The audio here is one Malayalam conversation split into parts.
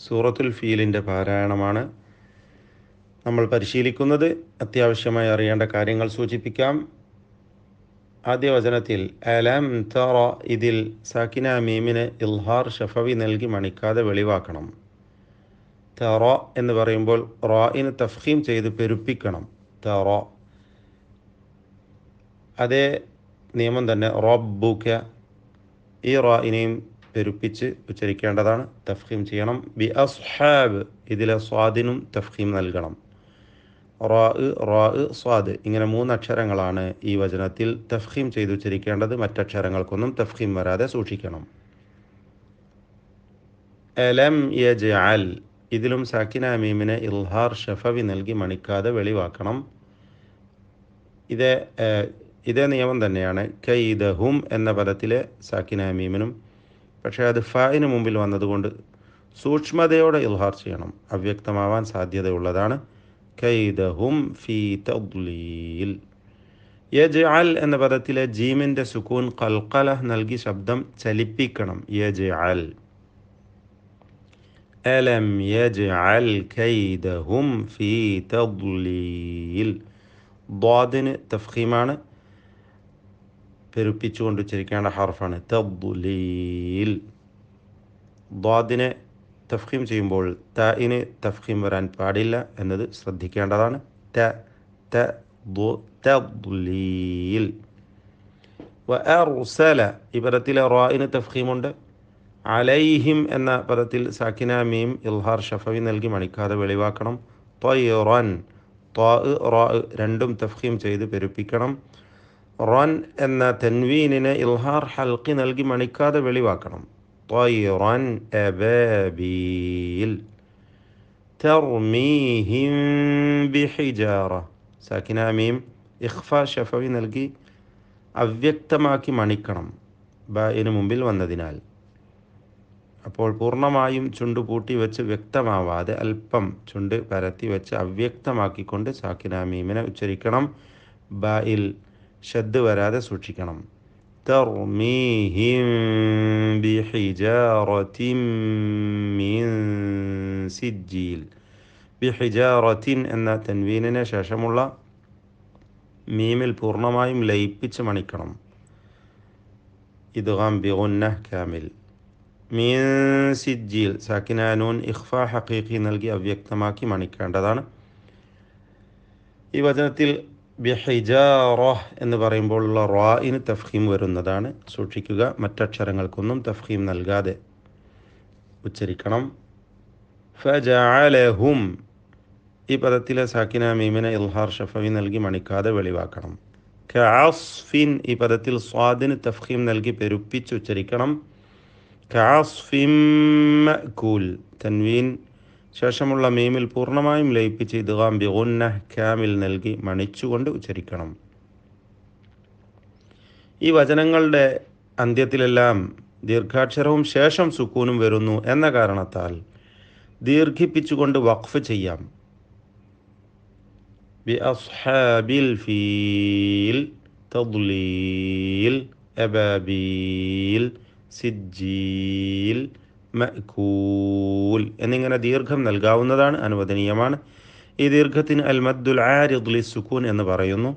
സൂറത്തുൽ ഫീലിൻ്റെ പാരായണമാണ് നമ്മൾ പരിശീലിക്കുന്നത്. അത്യാവശ്യമായി അറിയേണ്ട കാര്യങ്ങൾ സൂചിപ്പിക്കാം. ആദ്യ വചനത്തിൽ അലം തറ, ഇതിൽ സാക്കിന മീമിന് ഇൽഹാർ ഷഫവി നൽകി മണിക്കാതെ വെളിവാക്കണം. തറ എന്ന് പറയുമ്പോൾ റായിന് തഫ്ഖീം ചെയ്ത് പെരുപ്പിക്കണം. തറ. അതേ നിയമം തന്നെ റബ്ബുക, ഈ റായിനെയും പെരുപ്പിച്ച് ഉച്ചരിക്കേണ്ടതാണ്. തഫ്ഖീം ചെയ്യണം. ബി അസ്ഹാബ്, ഇതിലെ സ്വാദിനും തഫ്ഖീം നൽകണം. റാ സ്വാദ്, ഇങ്ങനെ 3 അക്ഷരങ്ങളാണ് ഈ വചനത്തിൽ തഫ്ഖീം ചെയ്ത് ഉച്ചരിക്കേണ്ടത്. മറ്റക്ഷരങ്ങൾക്കൊന്നും തഫ്ഖീം വരാതെ സൂക്ഷിക്കണം. അലം യജ്അൽ, ഇതിലും സാക്കിന മീമിനെ ഇൽഹാർ ഷഫവി നൽകി മണിക്കാതെ വെളിവാക്കണം. ഇതേ നിയമം തന്നെയാണ് കൈദഹും എന്ന പദത്തിലെ സാക്കിന മീമിനും. പക്ഷേ അത് ഫായിന് മുമ്പിൽ വന്നതുകൊണ്ട് സൂക്ഷ്മതയോടെ ഇൽഹാർ ചെയ്യണം. അവ്യക്തമാവാൻ സാധ്യതയുള്ളതാണ്. കൈദഹും ഫീ തദ്ലീൽ. യജ്അൽ എന്ന പദത്തിലെ ജീമിൻ്റെ സുക്കൂൻ ഖൽഖല നൽകി ശബ്ദം ചലിപ്പിക്കണം. യജ്അൽ. അലം യജ്അൽ കൈദഹും ഫീ തദ്ലീൽ. ദ്വാദിന് തഫ്ഖീമാണ്, പെരുപ്പിച്ചുകൊണ്ട് ഉച്ചരിക്കേണ്ട ഹർഫാണ്. തദ്ലീൽ. ദ്വാദിനെ തഫ്ഖീം ചെയ്യുമ്പോൾ തഇന് തഫ്ഖീം വരാൻ പാടില്ല എന്നത് ശ്രദ്ധിക്കേണ്ടതാണ്. തദ്ലീൽ. വഅർസല, ഈ പദത്തിലെ റായിന് തഫ്ഖീമുണ്ട്. അലൈഹിം എന്ന പദത്തിൽ സാക്കിന മീം ഇൽഹാർ ഷഫവി നൽകി മണിക്കാതെ വെളിവാക്കണം. ത്വയ്റൻ, ത്വാ റാ രണ്ടും തഫ്ഖീം ചെയ്ത് പെരുപ്പിക്കണം. റൻ എന്ന തൻവീനിനെ ഇൽഹാർ ഹൽഖി നൽകി മണിക്കാതെ വെളിവാക്കണം. ത്വയ്റൻ അബാബീൽ. തർമീഹിം ബിഹിജാറ, സാക്കിന മീം ഇഖ്ഫ ഷഫവി നൽകി അവ്യക്തമാക്കി മണിക്കണം, ബായിന് മുമ്പിൽ വന്നതിനാൽ. അപ്പോൾ പൂർണ്ണമായും ചുണ്ട് പൂട്ടി വെച്ച് വ്യക്തമാവാതെ അല്പം ചുണ്ട് പരത്തി വെച്ച് അവ്യക്തമാക്കിക്കൊണ്ട് സാക്കിന മീമിനെ ഉച്ചരിക്കണം. ബായിൽ ഷദ് വരാതെ സൂക്ഷിക്കണം. തർമീഹിം ബിഹിജാറത്തിൻ മിൻ സിജ്ജീൽ. ബിഹിജാറത്തിൻ എന്ന തൻവീനിന് ശേഷമുള്ള മീമിൽ പൂർണ്ണമായും ലയിപ്പിച്ച് മണിക്കണം. ഇദ്ഗാം ബിഗുന്നഹ് കാമിൽ. മീൻ സിജ്ജീൽ, സാക്കിന നൂൻ ഇഖ്ഫ ഹഖീഖി നൽകി അവ്യക്തമാക്കി മണിക്കേണ്ടതാണ്. ഈ വചനത്തിൽ ബിഹിജാറ എന്ന് പറയുമ്പോഴുള്ള റായിന് തഫ്ഖീം വരുന്നതാണ്, സൂക്ഷിക്കുക. മറ്റക്ഷരങ്ങൾക്കൊന്നും തഫ്ഖീം നൽകാതെ ഉച്ചരിക്കണം. ഫജഅലഹും, ഈ പദത്തിലെ സാക്കിന മീമിനെ ഇൽഹാർ ഷഫവി നൽകി മണിക്കാതെ വെളിവാക്കണം. കഅസ്ഫിൻ, ഈ പദത്തിൽ സ്വാദിന് തഫ്ഖീം നൽകി പെരുപ്പിച്ച് ഉച്ചരിക്കണം. കഅസ്ഫിൻ മഅകൂൽ, തൻവീൻ ശേഷമുള്ള മീമിൽ പൂർണ്ണമായും ലയിപ്പിച്ച് ഇദ്ഗാം ബിഗുന്നഹ് കാമിൽ നൽകി മണിച്ചുകൊണ്ട് ഉച്ചരിക്കണം. ഈ വചനങ്ങളുടെ അന്ത്യത്തിലെല്ലാം ദീർഘാക്ഷരവും ശേഷം സുക്കൂനും വരുന്നു എന്ന കാരണത്താൽ ദീർഘിപ്പിച്ചുകൊണ്ട് വഖഫ് ചെയ്യാം. ബി അസ്ഹാബിൽ ഫീൽ, തദ്ലീൽ, അബാബീൽ, സിജ്ജീൽ, മഅകൂൽ എന്നിങ്ങനെ ദീർഘം നൽകാവുന്നതാണ്, അനുവദനീയമാണ്. ഈ ദീർഘത്തിന് അൽ മദ്ദുൽ ആരിദ് ലിസ്സുക്കൂൻ എന്ന് പറയുന്നു.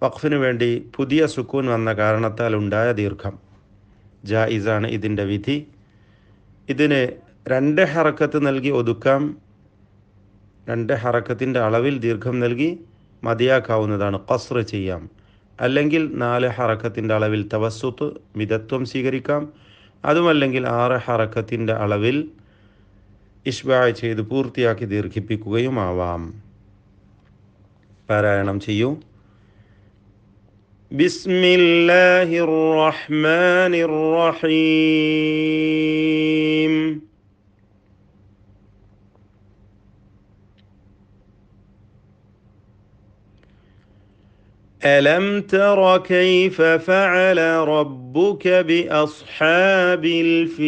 വഖഫിന് വേണ്ടി പുതിയ സുക്കൂൻ വന്ന കാരണത്താൽ ഉണ്ടായ ദീർഘം ജായിസാണ്. ഇതിൻ്റെ വിധി, ഇതിന് 2 ഹറക്കത്ത് നൽകി ഒതുക്കാം. 2 ഹറക്കത്തിൻ്റെ അളവിൽ ദീർഘം നൽകി മതിയാക്കാവുന്നതാണ്, ഖസ്ർ ചെയ്യാം. അല്ലെങ്കിൽ 4 ഹറക്കത്തിൻ്റെ അളവിൽ തവസ്സുത്ത് മിതത്വം സ്വീകരിക്കാം. അതുമല്ലെങ്കിൽ 6 ഹറക്കത്തിൻ്റെ അളവിൽ ഇഷ്ബാ ചെയ്ത് പൂർത്തിയാക്കി ദീർഘിപ്പിക്കുകയും ആവാം. പാരായണം ചെയ്യൂ. ബിസ്മില്ലാഹിർ റഹ്മാനിർ റഹീം. ألم تر كيف فعل ربك بأصحاب الفيل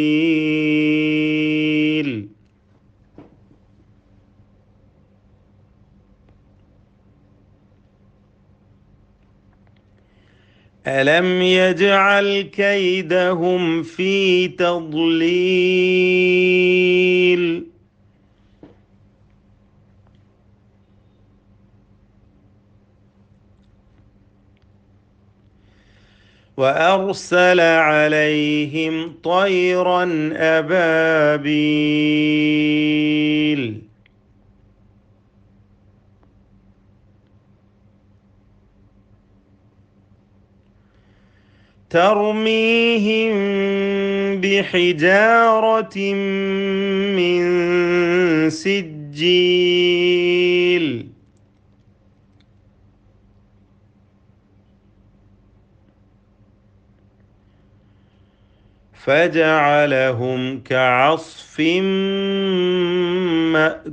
ألم يجعل كيدهم في تضليل وأرسل عليهم طيرا أبابيل ترميهم بحجارة من سجيل فجعلهم كعصف مأكول